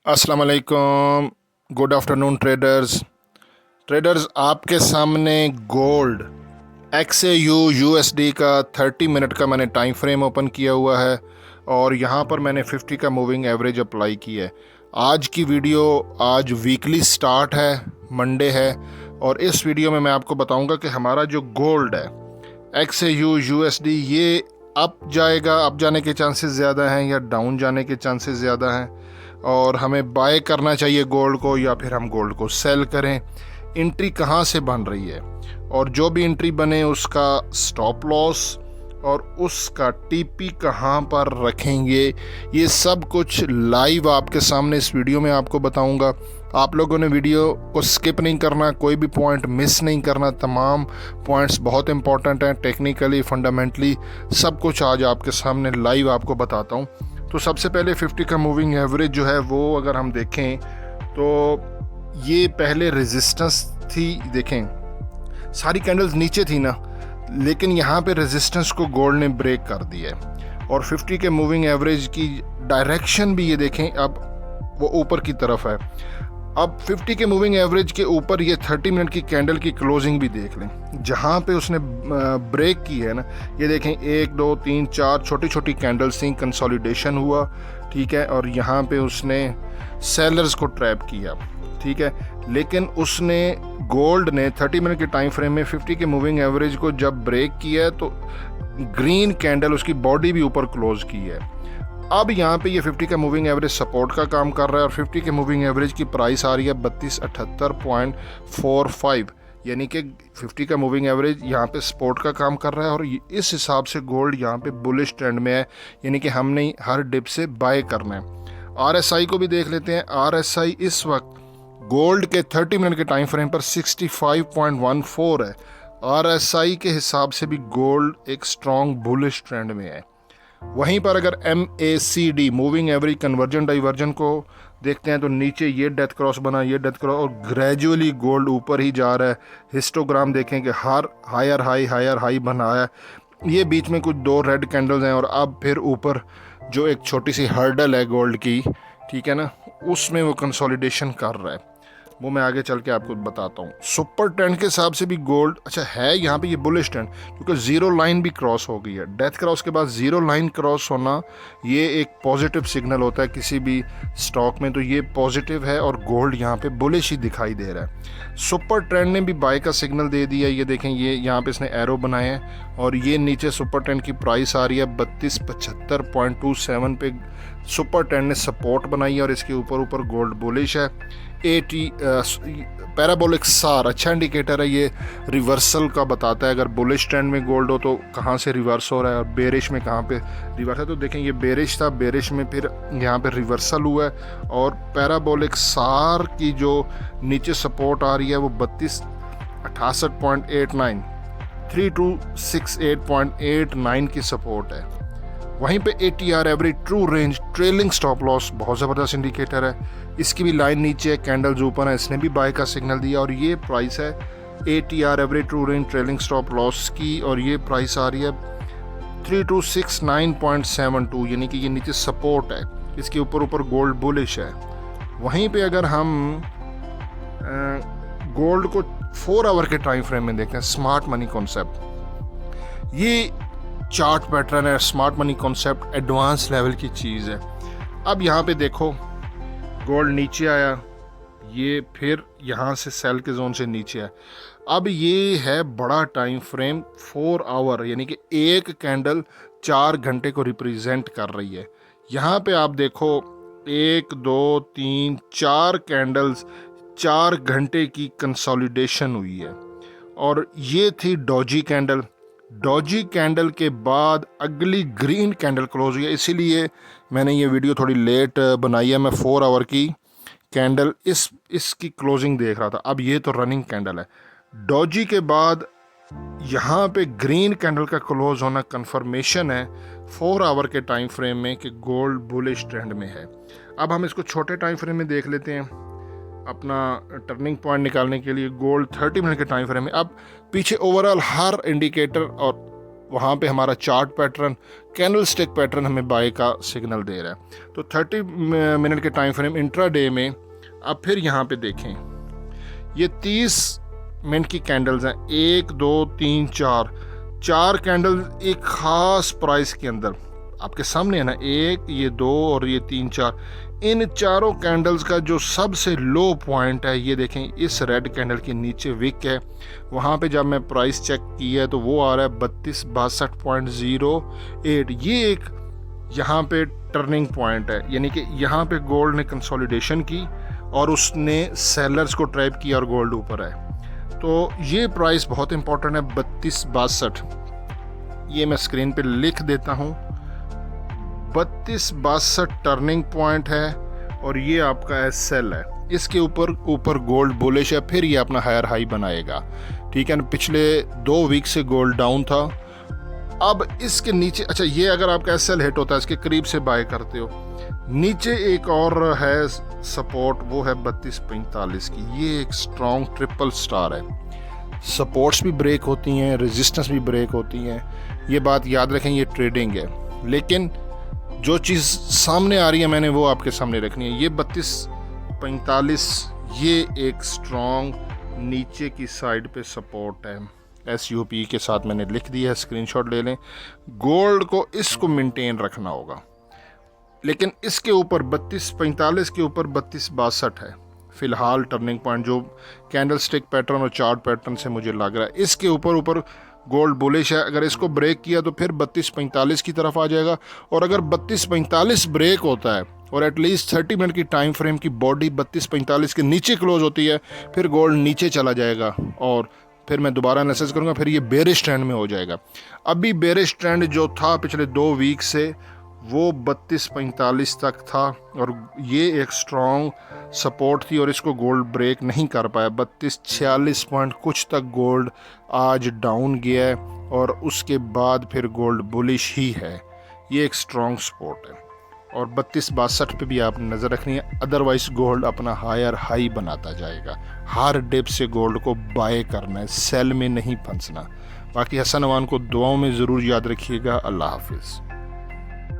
अस्सलाम वालेकुम। Good afternoon traders आपके सामने गोल्ड XAU USD का 30 मिनट का मैंने टाइम फ्रेम ओपन किया हुआ है और यहाँ पर मैंने 50 का मूविंग एवरेज अप्लाई की है। आज की वीडियो आज वीकली स्टार्ट है, मंडे है, और इस वीडियो में मैं आपको बताऊंगा कि हमारा जो गोल्ड है XAU USD ये अप जाएगा, अप जाने के चांसेस ज़्यादा हैं या डाउन जाने के चांसेस ज़्यादा हैं, और हमें बाय करना चाहिए गोल्ड को या फिर हम गोल्ड को सेल करें। एंट्री कहाँ से बन रही है और जो भी एंट्री बने उसका स्टॉप लॉस और उसका टीपी कहाँ पर रखेंगे, ये सब कुछ लाइव आपके सामने इस वीडियो में आपको बताऊंगा। आप लोगों ने वीडियो को स्किप नहीं करना, कोई भी पॉइंट मिस नहीं करना। तमाम पॉइंट्स बहुत इंपॉर्टेंट हैं, टेक्निकली फंडामेंटली सब कुछ आज आपके सामने लाइव आपको बताता हूँ। तो सबसे पहले 50 का मूविंग एवरेज जो है वो अगर हम देखें तो ये पहले रेजिस्टेंस थी, देखें सारी कैंडल्स नीचे थी ना, लेकिन यहाँ पे रेजिस्टेंस को गोल्ड ने ब्रेक कर दिया है और 50 के मूविंग एवरेज की डायरेक्शन भी ये देखें अब वो ऊपर की तरफ है। अब 50 के मूविंग एवरेज के ऊपर ये 30 मिनट की कैंडल की क्लोजिंग भी देख लें, जहाँ पे उसने ब्रेक की है ना, ये देखें 1 2 3 4 छोटी छोटी कैंडल्स थी, कंसोलिडेशन हुआ, ठीक है, और यहाँ पे उसने सेलर्स को ट्रैप किया, ठीक है। लेकिन उसने गोल्ड ने 30 मिनट के टाइम फ्रेम में 50 के मूविंग एवरेज को जब ब्रेक किया है तो ग्रीन कैंडल उसकी बॉडी भी ऊपर क्लोज की है। अब यहाँ पे ये 50 का मूविंग एवरेज सपोर्ट का काम कर रहा है और 50 के मूविंग एवरेज की प्राइस आ रही है 3278.45, यानी कि 50 का मूविंग एवरेज यहाँ पे सपोर्ट का काम कर रहा है और इस हिसाब से गोल्ड यहाँ पे बुलिश ट्रेंड में है, यानी कि हमने हर डिप से बाय करना है। RSI को भी देख लेते हैं। RSI इस वक्त गोल्ड के 30 मिनट के टाइम फ्रेम पर 65.14 है। RSI के हिसाब से भी गोल्ड एक स्ट्रॉन्ग बुलिश ट्रेंड में है। वहीं पर अगर MACD moving average conversion diversion को देखते हैं तो नीचे ये डेथ क्रॉस बना, ये डेथ क्रॉस, और ग्रेजुअली गोल्ड ऊपर ही जा रहा है। हिस्टोग्राम देखें कि हर हायर हाई बना है। ये बीच में कुछ 2 रेड कैंडल्स हैं और अब फिर ऊपर जो एक छोटी सी हर्डल है गोल्ड की, ठीक है ना, उसमें वो कंसोलिडेशन कर रहा है। वो मैं आगे चल के आपको बताता हूँ। सुपर ट्रेंड के हिसाब से भी गोल्ड अच्छा है यहाँ पे, ये बुलिश ट्रेंड, क्योंकि जीरो लाइन भी क्रॉस हो गई है। डेथ क्रॉस के बाद जीरो लाइन क्रॉस होना ये एक पॉजिटिव सिग्नल होता है किसी भी स्टॉक में, तो ये पॉजिटिव है और गोल्ड यहाँ पे बुलिश ही दिखाई दे रहा है। सुपर ट्रेंड ने भी बाय का सिग्नल दे दिया, ये देखें, ये यहाँ पे इसने एरो बनाए हैं और ये नीचे सुपर ट्रेंड की प्राइस आ रही है 3275.27 पे। सुपर ट्रेंड ने सपोर्ट बनाई है और इसके ऊपर गोल्ड बुलिश है। 80 पैराबोलिक सार अच्छा इंडिकेटर है, ये रिवर्सल का बताता है। अगर बुलिश ट्रेंड में गोल्ड हो तो कहाँ से रिवर्स हो रहा है और बेरिश में कहाँ पे रिवर्स है। तो देखें ये बेरिश था, बेरिश में फिर यहाँ पे रिवर्सल हुआ है और पैराबोलिक सार की जो नीचे सपोर्ट आ रही है वो 3268.89 3268.89 की सपोर्ट है। वहीं पे ATR average true range trailing stop loss बहुत ज़बरदस्त इंडिकेटर है, इसकी भी लाइन नीचे है, कैंडल्स ऊपर है, इसने भी बाय का सिग्नल दिया और ये प्राइस है ATR average true range trailing stop loss की और ये प्राइस आ रही है 3269.72, यानी कि ये नीचे सपोर्ट है, इसके ऊपर गोल्ड बुलिश है। वहीं पे अगर हम गोल्ड को 4 आवर के टाइम फ्रेम में देखते हैं, स्मार्ट मनी कॉन्सेप्ट, ये चार्ट पैटर्न है, smart money concept advance level की चीज़ है। अब यहाँ पे देखो गोल्ड नीचे आया, ये फिर यहाँ से सेल के जोन से नीचे है। अब ये है बड़ा टाइम फ्रेम 4 आवर, यानी कि एक कैंडल 4 घंटे को रिप्रेजेंट कर रही है। यहाँ पे आप देखो 1 2 3 4 कैंडल्स 4 घंटे की कंसोलिडेशन हुई है और ये थी डॉजी कैंडल। डॉजी कैंडल के बाद अगली ग्रीन कैंडल क्लोज हुई है, इसीलिए मैंने ये वीडियो थोड़ी लेट बनाई है। मैं 4 आवर की कैंडल इसकी क्लोजिंग देख रहा था। अब ये तो रनिंग कैंडल है। डॉजी के बाद यहाँ पे ग्रीन कैंडल का क्लोज होना कंफर्मेशन है 4 आवर के टाइम फ्रेम में कि गोल्ड बुलिश ट्रेंड में है। अब हम इसको छोटे टाइम फ्रेम में देख लेते हैं अपना टर्निंग पॉइंट निकालने के लिए। गोल्ड 30 मिनट के टाइम फ्रेम में अब पीछे ओवरऑल हर इंडिकेटर और वहाँ पे हमारा chart pattern, candle stick pattern हमें बाय का सिग्नल दे रहा है। तो 30 मिनट के टाइम फ्रेम इंट्राडे में अब फिर यहाँ पे देखें, ये 30 मिनट की कैंडल्स हैं, 1 2 3 4 कैंडल एक ख़ास प्राइस के अंदर आपके सामने है ना, 1 ये 2 और ये 3 4, इन चारों कैंडल्स का जो सबसे लो पॉइंट है ये देखें, इस रेड कैंडल के नीचे विक है। वहाँ पे जब मैं प्राइस चेक किया है तो वो आ रहा है 3262.08। ये एक यहाँ पे टर्निंग पॉइंट है, यानी कि यहाँ पे गोल्ड ने कंसोलिडेशन की और उसने सेलर्स को ट्रैप किया और गोल्ड ऊपर है। तो ये प्राइस बहुत इंपॉर्टेंट है 3262। ये मैं स्क्रीन पे लिख देता हूँ, 3262 टर्निंग पॉइंट है और ये आपका एसएल है। इसके ऊपर गोल्ड बुलिश है, फिर ये अपना हायर हाई बनाएगा। ठीक है ना, पिछले 2 वीक से गोल्ड डाउन था। अब इसके नीचे, अच्छा ये अगर आपका एसएल हिट होता है इसके करीब से बाय करते हो, नीचे एक और है सपोर्ट, वो है 3245 की। ये एक स्ट्रॉन्ग ट्रिपल स्टार है। सपोर्ट्स भी ब्रेक होती हैं, रेजिस्टेंस भी ब्रेक होती हैं, ये बात याद रखें। ये ट्रेडिंग है, लेकिन जो चीज़ सामने आ रही है मैंने वो आपके सामने रखनी है। ये 3245 ये एक स्ट्रॉन्ग नीचे की साइड पे सपोर्ट है, SUP के साथ मैंने लिख दिया है, स्क्रीनशॉट ले लें। गोल्ड को इसको मेंटेन रखना होगा, लेकिन इसके ऊपर 3245 के ऊपर 3262 है फ़िलहाल टर्निंग पॉइंट, जो कैंडल स्टिक पैटर्न और चार्ट पैटर्न से मुझे लग रहा है। इसके ऊपर गोल्ड बुलिश है। अगर इसको ब्रेक किया तो फिर 3245 की तरफ आ जाएगा, और अगर 3245 ब्रेक होता है और एटलीस्ट 30 मिनट की टाइम फ्रेम की बॉडी 3245 के नीचे क्लोज होती है, फिर गोल्ड नीचे चला जाएगा और फिर मैं दोबारा एनालिसिस करूंगा, फिर ये बेरिश ट्रेंड में हो जाएगा। अभी बेरिश ट्रेंड जो था पिछले 2 वीक से वो 3245 तक था और ये एक स्ट्रॉन्ग सपोर्ट थी और इसको गोल्ड ब्रेक नहीं कर पाया। 3246 पॉइंट कुछ तक गोल्ड आज डाउन गया है और उसके बाद फिर गोल्ड बुलिश ही है। ये एक स्ट्रॉन्ग सपोर्ट है और 3262 पे भी आपने नज़र रखनी है, अदरवाइज गोल्ड अपना हायर हाई बनाता जाएगा। हर डिप से गोल्ड को बाय करना है, सेल में नहीं फंसना। बाकी हसन अमान को दुआओं में ज़रूर याद रखिएगा। अल्लाह हाफिज़।